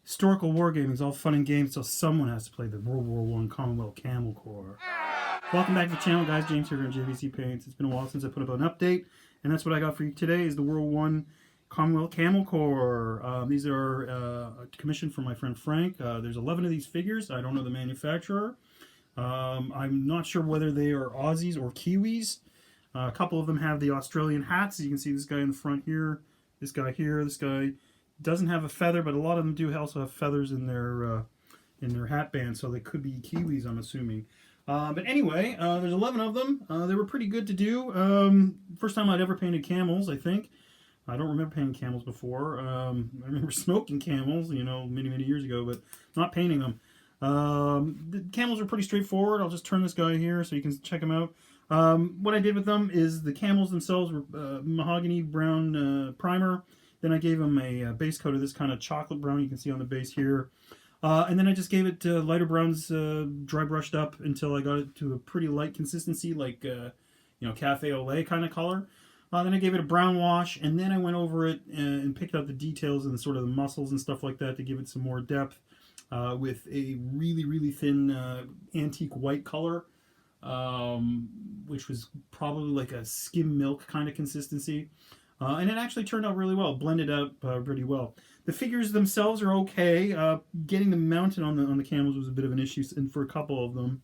Historical wargaming is all fun and games until someone has to play the World War I Commonwealth Camel Corps. Welcome back to the channel, guys. James here from JVC Paints. It's been a while since I put up an update, and that's what I got for you today is the World War I Commonwealth Camel Corps. These are a commission from my friend Frank. There's 11 of these figures. I don't know the manufacturer. I'm not sure whether they are Aussies or Kiwis. A couple of them have the Australian hats. You can see this guy in the front here, this guy here, this guy doesn't have a feather, but a lot of them do also have feathers in their hat band, so they could be Kiwis, I'm assuming. But anyway, there's 11 of them. They were pretty good to do. First time I'd ever painted camels, I think. I don't remember painting camels before. I remember smoking camels, you know, many, many years ago, but not painting them. The camels are pretty straightforward. I'll just turn this guy here so you can check them out. What I did with them is the camels themselves were mahogany brown primer. Then I gave them a base coat of this kind of chocolate brown you can see on the base here. And then I just gave it lighter browns, dry brushed up until I got it to a pretty light consistency, like, you know, cafe au lait kind of color. Then I gave it a brown wash, and then I went over it and picked out the details and sort of the muscles and stuff like that to give it some more depth with a really, really thin antique white color, which was probably like a skim milk kind of consistency. And it actually turned out really well, blended out pretty well. The figures themselves are okay. Getting them mounted on the camels was a bit of an issue, and for a couple of them.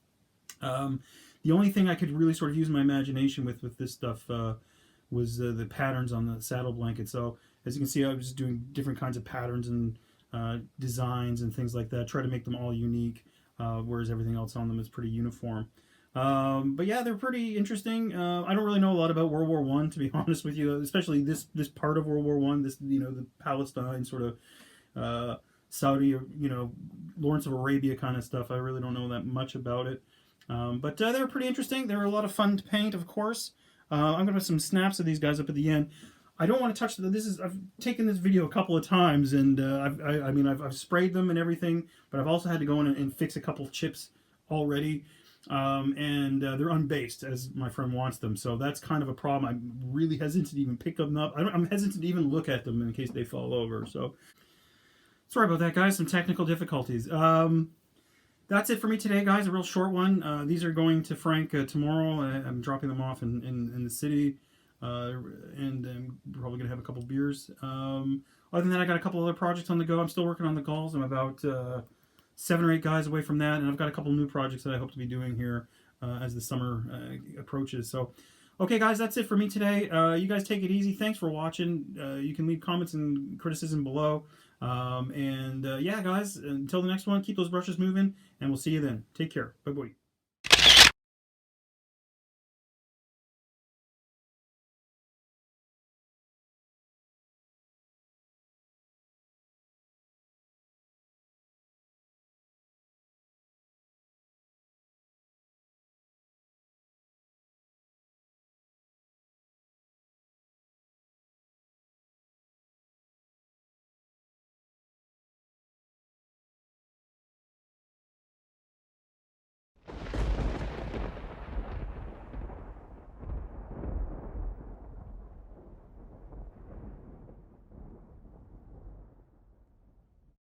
The only thing I could really sort of use my imagination with this stuff was the patterns on the saddle blanket. So as you can see, I was doing different kinds of patterns and designs and things like that. Try to make them all unique, whereas everything else on them is pretty uniform. But yeah, they're pretty interesting. I don't really know a lot about World War I, to be honest with you, especially this part of World War I, this, you know, the Palestine sort of Saudi, you know, Lawrence of Arabia kind of stuff. I really don't know that much about it. But they're pretty interesting. They're a lot of fun to paint, of course. I'm going to put some snaps of these guys up at the end. I don't want to touch I've taken this video a couple of times, and I mean, I've sprayed them and everything, but I've also had to go in and fix a couple of chips already. And they're unbased as my friend wants them, so that's kind of a problem. I'm really hesitant to even pick them up. I'm hesitant to even look at them in case they fall over. So sorry about that, guys. Some technical difficulties. That's it for me today, guys. A real short one. These are going to Frank tomorrow. I'm dropping them off in the city, and I'm probably gonna have a couple beers. Other than that, I got a couple other projects on the go. I'm still working on the gulls. I'm about 7 or 8 guys away from that, and I've got a couple new projects that I hope to be doing here as the summer approaches. So, okay, guys, that's it for me today. You guys take it easy. Thanks for watching. You can leave comments and criticism below. Yeah, guys, until the next one, keep those brushes moving, and we'll see you then. Take care. Bye-bye.